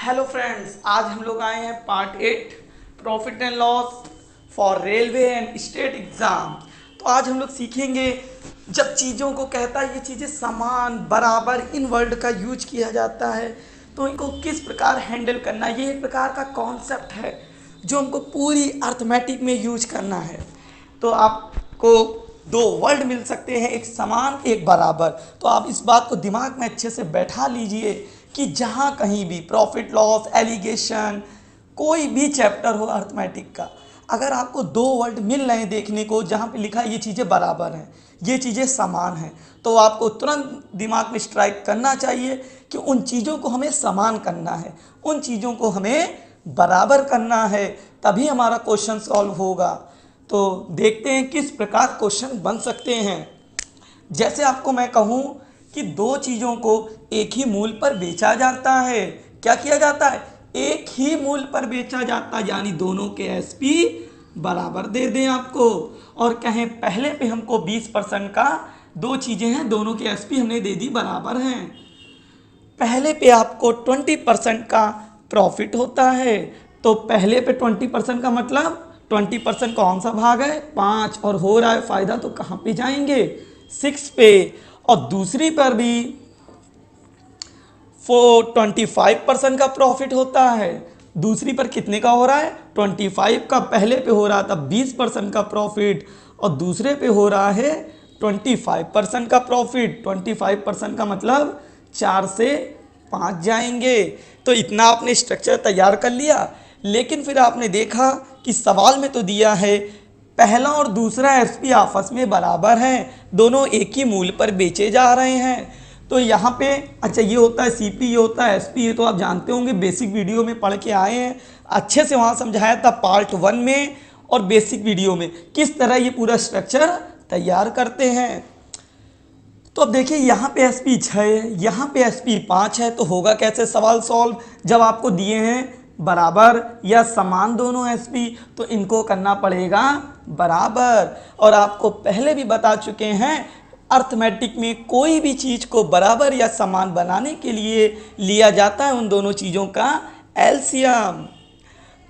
Hello friends, आज हम लोग आए हैं part 8 profit and loss for railway and state exam. तो आज हम लोग सीखेंगे जब चीज़ों को कहता है ये चीज़ें समान बराबर इन वर्ड का यूज किया जाता है तो इनको किस प्रकार हैंडल करना है। ये एक प्रकार का कॉन्सेप्ट है जो हमको पूरी अर्थमेटिक में यूज करना है। तो आपको दो वर्ड मिल सकते हैं, एक समान एक बराबर। तो आप इस बात को दिमाग में अच्छे से बैठा लीजिए कि जहाँ कहीं भी प्रॉफिट लॉस एलिगेशन कोई भी चैप्टर हो अर्थमेटिक का, अगर आपको दो वर्ड मिल रहे हैं देखने को जहाँ पे लिखा है ये चीज़ें बराबर हैं, ये चीज़ें समान हैं, तो आपको तुरंत दिमाग में स्ट्राइक करना चाहिए कि उन चीज़ों को हमें समान करना है, उन चीज़ों को हमें बराबर करना है, तभी हमारा क्वेश्चन सॉल्व होगा। तो देखते हैं किस प्रकार क्वेश्चन बन सकते हैं। जैसे आपको मैं कहूँ कि दो चीज़ों को एक ही मूल्य पर बेचा जाता है, क्या किया जाता है, एक ही मूल्य पर बेचा जाता है, यानी दोनों के एसपी बराबर दे दें आपको और कहें पहले पे हमको 20% का, दो चीज़ें हैं दोनों के एसपी हमने दे दी बराबर हैं, पहले पे आपको 20% का प्रॉफिट होता है। तो पहले पे 20% का मतलब 20% कौन सा भाग है, 5, और हो रहा है फायदा तो कहाँ पे जाएंगे, 6 पे। और दूसरी पर भी 25% का प्रॉफिट होता है, दूसरी पर कितने का हो रहा है, 25 का। पहले पे हो रहा था 20% का प्रॉफिट और दूसरे पे हो रहा है 25% का प्रॉफिट। 25% का मतलब 4 से 5 जाएंगे। तो इतना आपने स्ट्रक्चर तैयार कर लिया, लेकिन फिर आपने देखा कि सवाल में तो दिया है पहला और दूसरा एसपी आपस में बराबर हैं, दोनों एक ही मूल्य पर बेचे जा रहे हैं। तो यहाँ पे अच्छा ये होता है सीपी, ये होता है एसपी, ये तो आप जानते होंगे, बेसिक वीडियो में पढ़ के आए हैं, अच्छे से वहाँ समझाया था पार्ट 1 में और बेसिक वीडियो में किस तरह ये पूरा स्ट्रक्चर तैयार करते हैं। तो अब देखिए यहाँ पे एसपी 6 है, यहाँ पे एसपी 5 है, तो होगा कैसे सवाल सॉल्व, जब आपको दिए हैं बराबर या समान दोनों एसपी तो इनको करना पड़ेगा बराबर। और आपको पहले भी बता चुके हैं अर्थमेटिक में कोई भी चीज़ को बराबर या समान बनाने के लिए लिया जाता है उन दोनों चीज़ों का एलसीएम।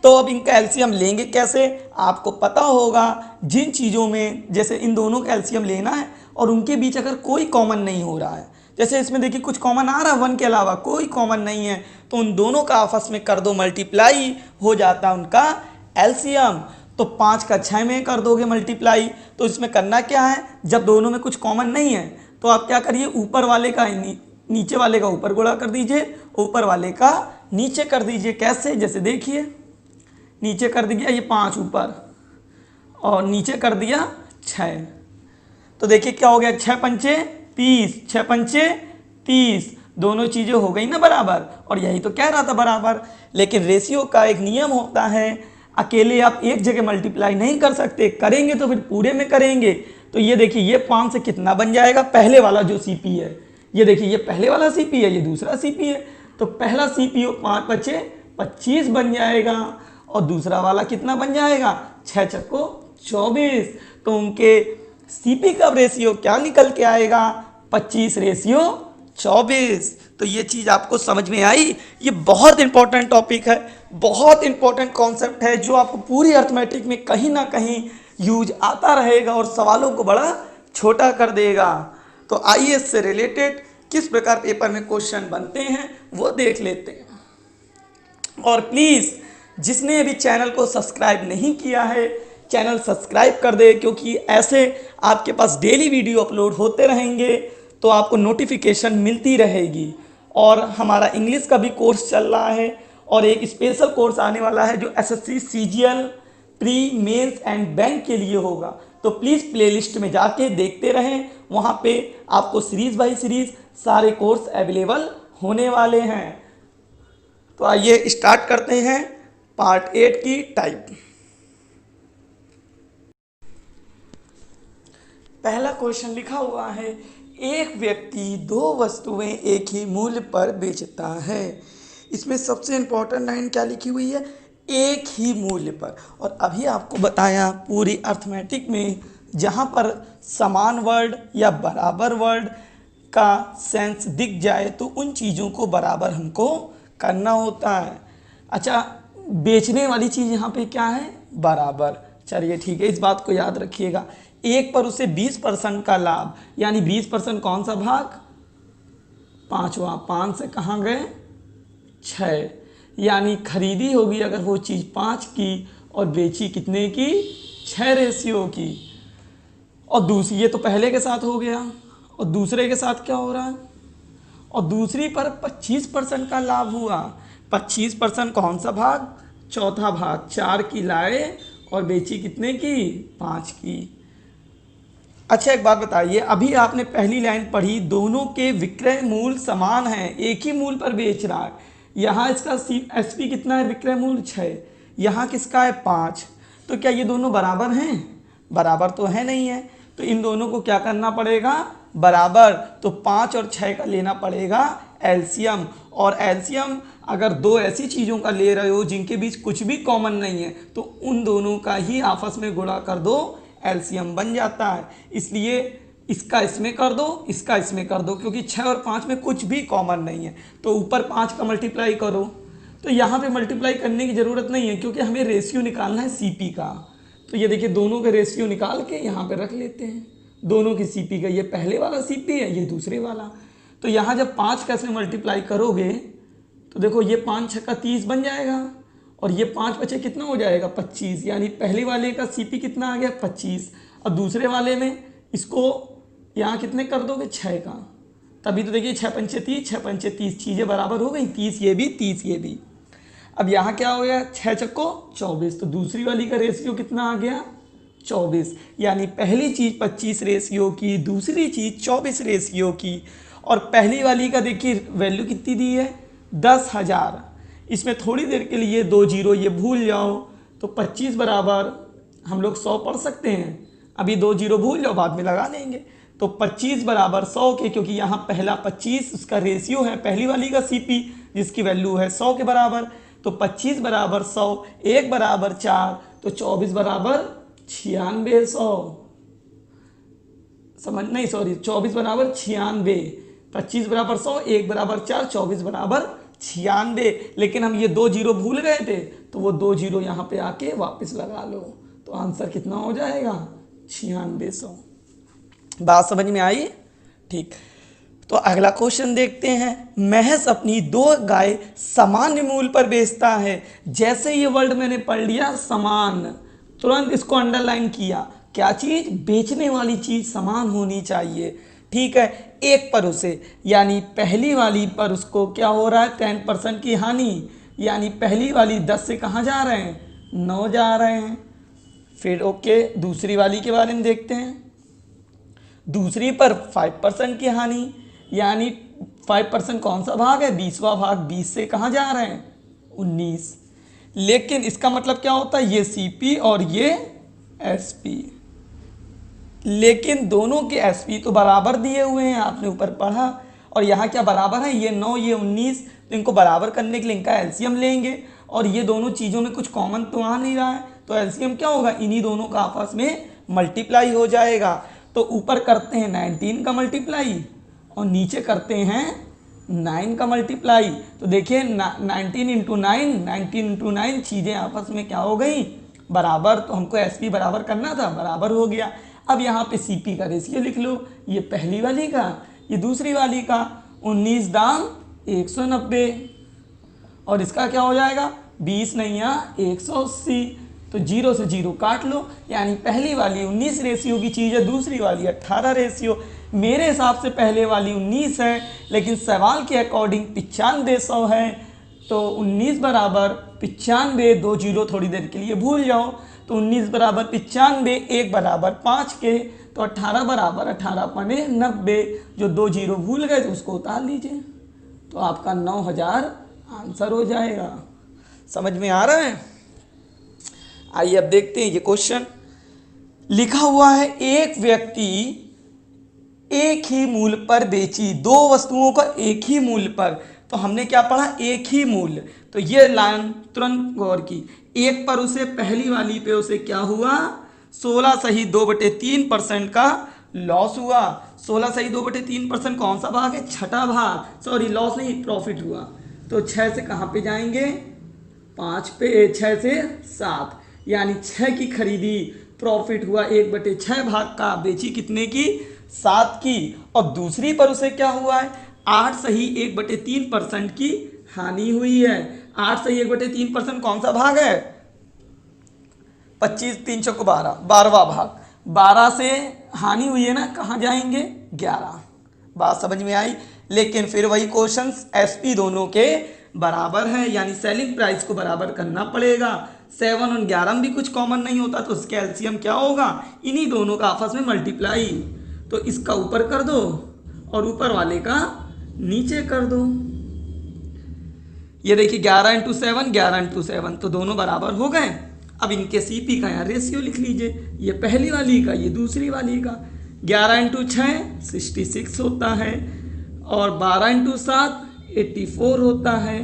तो अब इनका एलसीएम लेंगे कैसे, आपको पता होगा जिन चीज़ों में जैसे इन दोनों का एलसीएम लेना है और उनके बीच अगर कोई कॉमन नहीं हो रहा है, जैसे इसमें देखिए कुछ कॉमन आ रहा है 1 के अलावा कोई कॉमन नहीं है, तो उन दोनों का आपस में कर दो मल्टीप्लाई, हो जाता है उनका एलसीएम। तो 5 का 6 में कर दोगे मल्टीप्लाई, तो इसमें करना क्या है, जब दोनों में कुछ कॉमन नहीं है तो आप क्या करिए ऊपर वाले का नीचे वाले का ऊपर गुणा कर दीजिए, ऊपर वाले का नीचे कर दीजिए। कैसे, जैसे देखिए नीचे कर दिया ये 5 ऊपर और नीचे कर दिया 6, तो देखिए क्या हो गया, 6 पंचे 30, 6 पंचे 30, दोनों चीज़ें हो गई ना बराबर, और यही तो कह रहा था बराबर। लेकिन रेशियो का एक नियम होता है, अकेले आप एक जगह मल्टीप्लाई नहीं कर सकते, करेंगे तो फिर पूरे में करेंगे। तो ये देखिए ये 5 से कितना बन जाएगा, पहले वाला जो सीपी है, ये देखिए ये पहले वाला सीपी है, ये दूसरा सीपी है, तो पहला सीपी 5 बचे 25 बन जाएगा और दूसरा वाला कितना बन जाएगा, 6 चक्को 24। तो उनके सीपी का रेशियो क्या निकल के आएगा, 25 रेशियो 24। तो ये चीज़ आपको समझ में आई, ये बहुत इंपॉर्टेंट टॉपिक है, बहुत इंपॉर्टेंट कॉन्सेप्ट है जो आपको पूरी अर्थमेटिक में कहीं ना कहीं यूज आता रहेगा और सवालों को बड़ा छोटा कर देगा। तो आइए इससे रिलेटेड किस प्रकार पेपर में क्वेश्चन बनते हैं वो देख लेते हैं। और प्लीज़ जिसने अभी चैनल को सब्सक्राइब नहीं किया है चैनल सब्सक्राइब कर दे, क्योंकि ऐसे आपके पास डेली वीडियो अपलोड होते रहेंगे तो आपको नोटिफिकेशन मिलती रहेगी। और हमारा इंग्लिश का भी कोर्स चल रहा है और एक स्पेशल कोर्स आने वाला है जो SSC CGL pre mains and bank के लिए होगा। तो प्लीज़ प्लेलिस्ट में जाके देखते रहें, वहाँ पे आपको सीरीज़ बाई सीरीज़ सारे कोर्स अवेलेबल होने वाले हैं। तो आइए स्टार्ट करते हैं पार्ट 8 की टाइप। पहला क्वेश्चन लिखा हुआ है, एक व्यक्ति दो वस्तुएं एक ही मूल्य पर बेचता है। इसमें सबसे इंपॉर्टेंट लाइन क्या लिखी हुई है, एक ही मूल्य पर। और अभी आपको बताया पूरी अर्थमेटिक में जहाँ पर समान वर्ड या बराबर वर्ड का सेंस दिख जाए तो उन चीज़ों को बराबर हमको करना होता है। अच्छा, बेचने वाली चीज़ यहाँ पे क्या है, बराबर। चलिए ठीक है, इस बात को याद रखिएगा। एक पर उसे 20% का लाभ, यानी 20% कौन सा भाग, पाँचवा। 5 से कहाँ गए, 6, यानी खरीदी होगी अगर वो चीज़ 5 की और बेची कितने की, 6 रेशियो की। और दूसरी, ये तो पहले के साथ हो गया, और दूसरे के साथ क्या हो रहा है, और दूसरी पर 25% का लाभ हुआ। 25% कौन सा भाग, चौथा भाग। 4 की लाए और बेची कितने की, 5 की। अच्छा एक बात बताइए, अभी आपने पहली लाइन पढ़ी, दोनों के विक्रय मूल्य समान हैं, एक ही मूल्य पर बेच रहा है। यहाँ इसका एसपी कितना है, विक्रय मूल्य 6, यहाँ किसका है 5। तो क्या ये दोनों बराबर हैं, बराबर तो है नहीं है, तो इन दोनों को क्या करना पड़ेगा, बराबर। तो 5 और 6 का लेना पड़ेगा एलसीएम। और एलसीएम अगर दो ऐसी चीज़ों का ले रहे हो जिनके बीच कुछ भी कॉमन नहीं है, तो उन दोनों का ही आपस में गुणा कर दो, एलसीएम बन जाता है। इसलिए इसका इसमें कर दो, इसका इसमें कर दो, क्योंकि 6 और 5 में कुछ भी कॉमन नहीं है। तो ऊपर 5 का मल्टीप्लाई करो, तो यहाँ पे मल्टीप्लाई करने की ज़रूरत नहीं है, क्योंकि हमें रेशियो निकालना है सीपी का। तो ये देखिए, दोनों के रेशियो निकाल के यहाँ पे रख लेते हैं, दोनों की सीपी का, ये पहले वाला सीपी है, ये दूसरे वाला। तो यहाँ जब 5 का से मल्टीप्लाई करोगे तो देखो, ये 5 6 का 30 बन जाएगा, और ये 5 बचे कितना हो जाएगा, 25। यानी पहले वाले का सीपी कितना आ गया, 25। और दूसरे वाले में इसको यहाँ कितने कर दोगे, 6 का। तभी तो देखिए 6 पंचे 30, 6 पंचे 30, चीज़ें बराबर हो गई, 30 ये भी, 30 ये भी। अब यहाँ क्या हो गया, 6 चक्को 24, तो दूसरी वाली का रेशियो कितना आ गया, 24। यानी पहली चीज़ 25 रेशियो की, दूसरी चीज़ 24 रेशियो की। और पहली वाली का देखिए वैल्यू कितनी दी है, 10,000। इसमें थोड़ी देर के लिए 2 जीरो ये भूल जाओ, तो 25 बराबर हम लोग 100 पढ़ सकते हैं। अभी 2 जीरो भूल जाओ, बाद में लगा लेंगे। तो 25 बराबर 100 के, क्योंकि यहाँ पहला 25 उसका रेशियो है पहली वाली का सीपी, जिसकी वैल्यू है 100 के बराबर। तो 25 बराबर 100, 1 बराबर 4, तो 24 बराबर 9600। समझ नहीं, सॉरी, 24 बराबर 96। 25 बराबर 100, 1 बराबर 4, 24 बराबर 96। लेकिन हम ये 2 जीरो भूल गए थे, तो वो 2 जीरो यहाँ पे आके वापस लगा लो, तो आंसर कितना हो जाएगा, 9600। बात समझ में आई, ठीक। तो अगला क्वेश्चन देखते हैं। महज अपनी 2 गाय सामान्य मूल्य पर बेचता है। जैसे ये वर्ड मैंने पढ़ लिया समान, तुरंत इसको अंडरलाइन किया, क्या चीज़, बेचने वाली चीज़ समान होनी चाहिए, ठीक है। एक पर उसे, यानी पहली वाली पर उसको क्या हो रहा है, 10% की हानि, यानी पहली वाली 10 से कहाँ जा रहे हैं, 9 जा रहे हैं। फिर ओके, दूसरी वाली के बारे में देखते हैं। दूसरी पर 5% की हानि, यानी 5% कौन सा भाग है, 20वां भाग। 20 से कहाँ जा रहे हैं, 19। लेकिन इसका मतलब क्या होता है, ये सीपी और ये एसपी, लेकिन दोनों के एसपी तो बराबर दिए हुए हैं, आपने ऊपर पढ़ा। और यहाँ क्या बराबर है, ये 9 ये 19, तो इनको बराबर करने के लिए इनका एलसीएम लेंगे। और ये दोनों चीज़ों में कुछ कॉमन तो आ नहीं रहा है, तो एलसीएम क्या होगा, इन्हीं दोनों का आपस में मल्टीप्लाई हो जाएगा। तो ऊपर करते हैं 19 का मल्टीप्लाई और नीचे करते हैं 9 का मल्टीप्लाई। तो देखिए 19 इंटू 9, 19 इंटू 9, चीज़ें आपस में क्या हो गई, बराबर। तो हमको एसपी बराबर करना था, बराबर हो गया। अब यहाँ पे सीपी का रेशियो लिख लो, ये पहली वाली का, ये दूसरी वाली का। 19 दाम 190, और इसका क्या हो जाएगा, 20 नहीं 180। तो 0 से 0 काट लो, यानी पहली वाली 19 रेशियो की चीज़ है, दूसरी वाली 18 रेशियो। मेरे हिसाब से पहले वाली 19 है, लेकिन सवाल के अकॉर्डिंग 9500 है। तो 19 बराबर 95, 2 जीरो थोड़ी देर के लिए भूल जाओ। तो 19 बराबर 95, 1 बराबर 5 के, तो 18 बराबर 18 पने 90। जो 2 जीरो भूल गए तो उसको उतार लीजिए, तो आपका 9000 आंसर हो जाएगा। समझ में आ रहा है। आइए अब देखते हैं ये क्वेश्चन। लिखा हुआ है, एक व्यक्ति एक ही मूल्य पर बेची 2 वस्तुओं का एक ही मूल्य पर। तो हमने क्या पढ़ा, एक ही मूल्य। तो ये लाइन तुरंत गौर की, एक पर उसे, पहली वाली पे उसे क्या हुआ, 16 सही 2/3% का लॉस हुआ। 16 सही 2/3% कौन सा भाग है, छठा भाग, सॉरी लॉस नहीं प्रॉफिट हुआ। तो 6 से कहाँ पे जाएंगे, 5 पे, 6 से 7, यानी 6 की खरीदी, प्रॉफिट हुआ 1/6 भाग का, बेची कितने की, 7 की। और दूसरी पर उसे क्या हुआ है, 8 सही 1/3% की हानि हुई है। 8 सही 1/3% कौन सा भाग है, 25 3 चौको 12, 12वां भाग, 12 से हानि हुई है ना, कहाँ जाएंगे, 11। बात समझ में आई। लेकिन फिर वही क्वेश्चंस, एसपी दोनों के बराबर है, यानी सेलिंग प्राइस को बराबर करना पड़ेगा। 7 और 11 में भी कुछ कॉमन नहीं होता, तो उसके एलसीएम क्या होगा, इन्हीं दोनों का आपस में मल्टीप्लाई। तो इसका ऊपर कर दो और ऊपर वाले का नीचे कर दो। ये देखिए 11 इंटू 7, 11 इंटू 7, तो दोनों बराबर हो गए। अब इनके सीपी का यहाँ रेशियो लिख लीजिए, ये पहली वाली का, ये दूसरी वाली का। 11 इंटू 6 66 होता है, और 12 इंटू 7 84 होता है।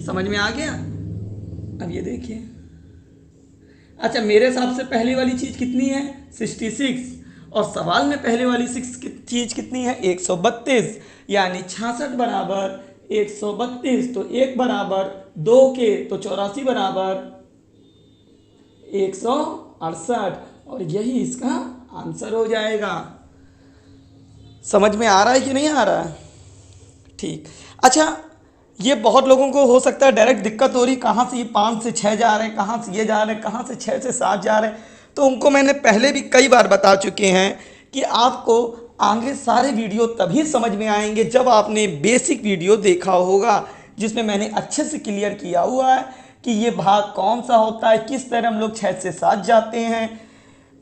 समझ में आ गया। अब ये देखिए, अच्छा मेरे हिसाब से पहली वाली चीज कितनी है, 66, और सवाल में पहले वाली चीज कितनी है, 132, यानी 66 बराबर 132, तो 1 बराबर 2 के, तो 84 बराबर 168, और यही इसका आंसर हो जाएगा। समझ में आ रहा है कि नहीं आ रहा है, ठीक। अच्छा, ये बहुत लोगों को हो सकता है डायरेक्ट दिक्कत हो रही, कहाँ से ये 5 से 6 जा रहे हैं, कहाँ से ये जा रहे हैं, कहाँ से 6 से 7 जा रहे हैं। तो उनको मैंने पहले भी कई बार बता चुके हैं कि आपको आगे सारे वीडियो तभी समझ में आएंगे जब आपने बेसिक वीडियो देखा होगा, जिसमें मैंने अच्छे से क्लियर किया हुआ है कि ये भाग कौन सा होता है, किस तरह हम लोग 6 से 7 जाते हैं।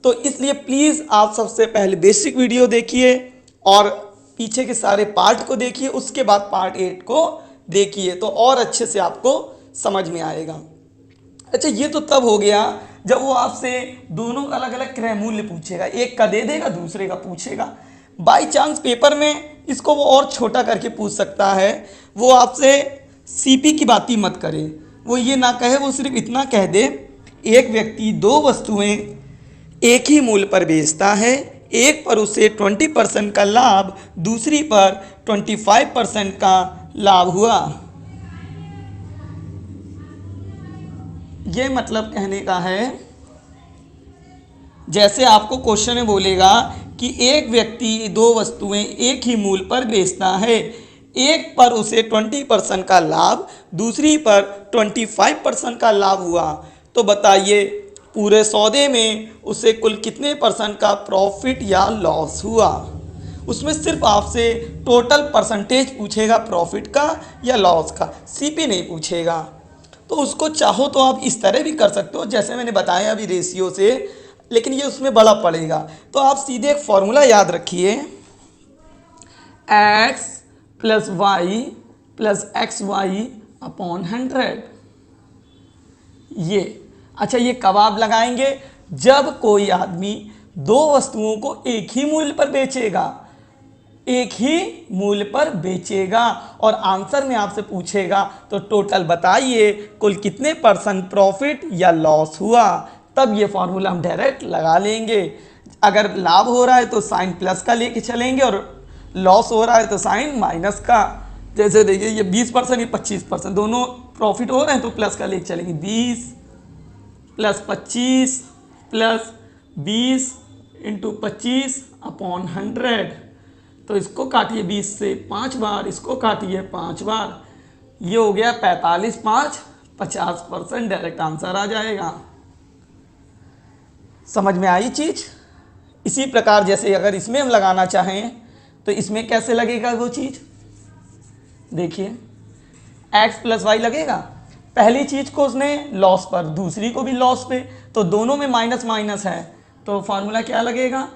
तो इसलिए प्लीज़ आप सबसे पहले बेसिक वीडियो देखिए और पीछे के सारे पार्ट को देखिए, उसके बाद पार्ट 8 को देखिए, तो और अच्छे से आपको समझ में आएगा। अच्छा, ये तो तब हो गया जब वो आपसे दोनों का अलग अलग क्रय मूल्य पूछेगा, एक का दे देगा दूसरे का पूछेगा। बाई चांस पेपर में इसको वो और छोटा करके पूछ सकता है, वो आपसे सीपी की बात ही मत करे, वो ये ना कहे, वो सिर्फ इतना कह दे, एक व्यक्ति 2 वस्तुएं एक ही मूल्य पर बेचता है, एक पर उसे 20% का लाभ, दूसरी पर 25% का लाभ हुआ। ये मतलब कहने का है, जैसे आपको क्वेश्चन में बोलेगा कि एक व्यक्ति 2 वस्तुएं एक ही मूल्य पर बेचता है, एक पर उसे 20% का लाभ, दूसरी पर 25% का लाभ हुआ, तो बताइए पूरे सौदे में उसे कुल कितने % का प्रॉफिट या लॉस हुआ। उसमें सिर्फ आपसे टोटल परसेंटेज पूछेगा प्रॉफिट का या लॉस का, सीपी नहीं पूछेगा। तो उसको चाहो तो आप इस तरह भी कर सकते हो जैसे मैंने बताया अभी रेशियो से, लेकिन ये उसमें बड़ा पड़ेगा। तो आप सीधे एक फॉर्मूला याद रखिए, x + y + xy अपॉन 100। ये अच्छा, ये कब आप लगाएंगे, जब कोई आदमी 2 वस्तुओं को एक ही मूल्य पर बेचेगा, एक ही मूल्य पर बेचेगा, और आंसर में आपसे पूछेगा तो टोटल बताइए कुल कितने % प्रॉफिट या लॉस हुआ, तब ये फॉर्मूला हम डायरेक्ट लगा लेंगे। अगर लाभ हो रहा है तो साइन प्लस का लेके चलेंगे, और लॉस हो रहा है तो साइन माइनस का। जैसे देखिए ये 20% ये 25%, दोनों प्रॉफिट हो रहे हैं तो प्लस का लेके चलेंगे, 20 + 25 + 20 × 25 अपॉन 100। तो इसको काटिए 20 से 5 बार, इसको काटिए 5 बार, ये हो गया 45 × 5 50%, डायरेक्ट आंसर आ जाएगा। समझ में आई चीज। इसी प्रकार जैसे अगर इसमें हम लगाना चाहें तो इसमें कैसे लगेगा वो चीज, देखिए x + y लगेगा, पहली चीज को उसने लॉस पर, दूसरी को भी लॉस पे, तो दोनों में माइनस माइनस है, तो फार्मूला क्या लगेगा,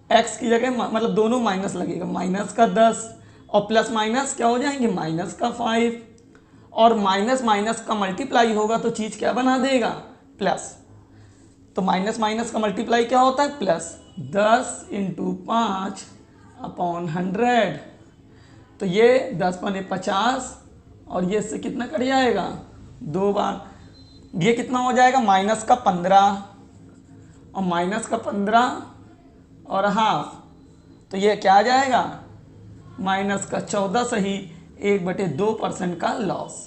x की जगह मतलब दोनों माइनस लगेगा, -10, और प्लस माइनस क्या हो जाएंगे, -5, और माइनस माइनस का मल्टीप्लाई होगा तो चीज़ क्या बना देगा, प्लस। तो माइनस माइनस का मल्टीप्लाई क्या होता है, प्लस। 10 × 5 अपॉन 100, तो ये 10 × 5 50, और ये इससे कितना कट जाएगा, 2 बार, ये कितना हो जाएगा, -15, और -15 और हाफ, तो ये क्या आ जाएगा, -14 सही 1/2% का लॉस।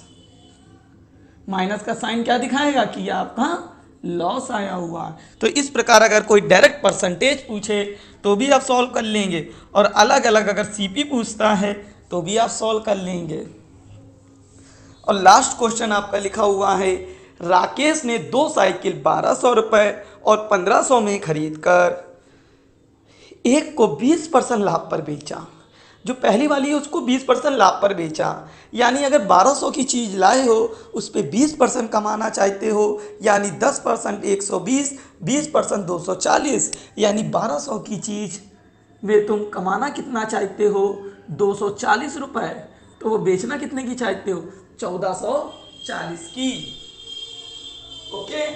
माइनस का साइन क्या दिखाएगा कि ये आपका लॉस आया हुआ है। तो इस प्रकार अगर कोई डायरेक्ट परसेंटेज पूछे तो भी आप सॉल्व कर लेंगे, और अलग अलग अगर सीपी पूछता है तो भी आप सॉल्व कर लेंगे। और लास्ट क्वेश्चन आपका लिखा हुआ है, राकेश ने 2 साइकिल 1200 रुपये और 1500 में खरीद कर एक को 20% लाभ पर बेचा। जो पहली वाली है उसको 20% लाभ पर बेचा, यानी अगर 1200 की चीज़ लाए हो उस पर 20% कमाना चाहते हो, यानी 10% 120, 20% 240, यानी 1200 की चीज़ में तुम कमाना कितना चाहते हो 240 रुपये, तो वो बेचना कितने की चाहते हो 1440 की। ओके,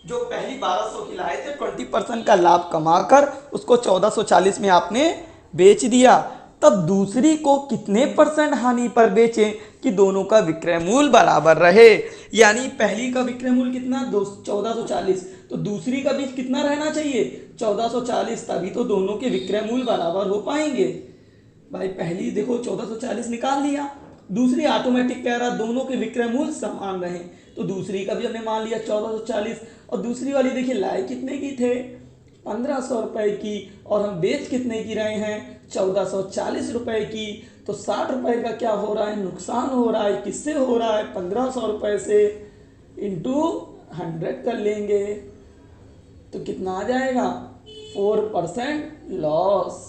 जो पहली 1200 की लाए थे 20% का लाभ कमाकर उसको 1440 में आपने बेच दिया, तब दूसरी को कितने परसेंट हानि पर बेचें कि दोनों का विक्रय मूल्य बराबर रहे। यानी पहली का विक्रय मूल्य कितना 1440, तो दूसरी का भी कितना रहना चाहिए 1440, तभी तो दोनों के विक्रय मूल्य बराबर हो पाएंगे। भाई पहली देखो 1440 निकाल लिया, दूसरी ऑटोमेटिक कह रहा दोनों के विक्रय मूल्य समान रहे, तो दूसरी का भी हमने मान लिया 1440। और दूसरी वाली देखिए लाए कितने की थे 1500 रुपये की, और हम बेच कितने की रहे हैं 1440 रुपये की, तो 60 रुपये का क्या हो रहा है नुकसान हो रहा है। किससे हो रहा है 1500 रुपये से, इंटू 100 कर लेंगे तो कितना आ जाएगा 4% लॉस।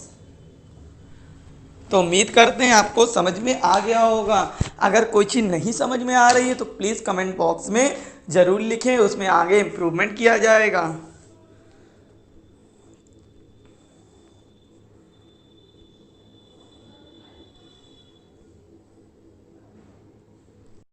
तो उम्मीद करते हैं आपको समझ में आ गया होगा। अगर कोई चीज़ नहीं समझ में आ रही है तो प्लीज़ कमेंट बॉक्स में ज़रूर लिखें, उसमें आगे इम्प्रूवमेंट किया जाएगा।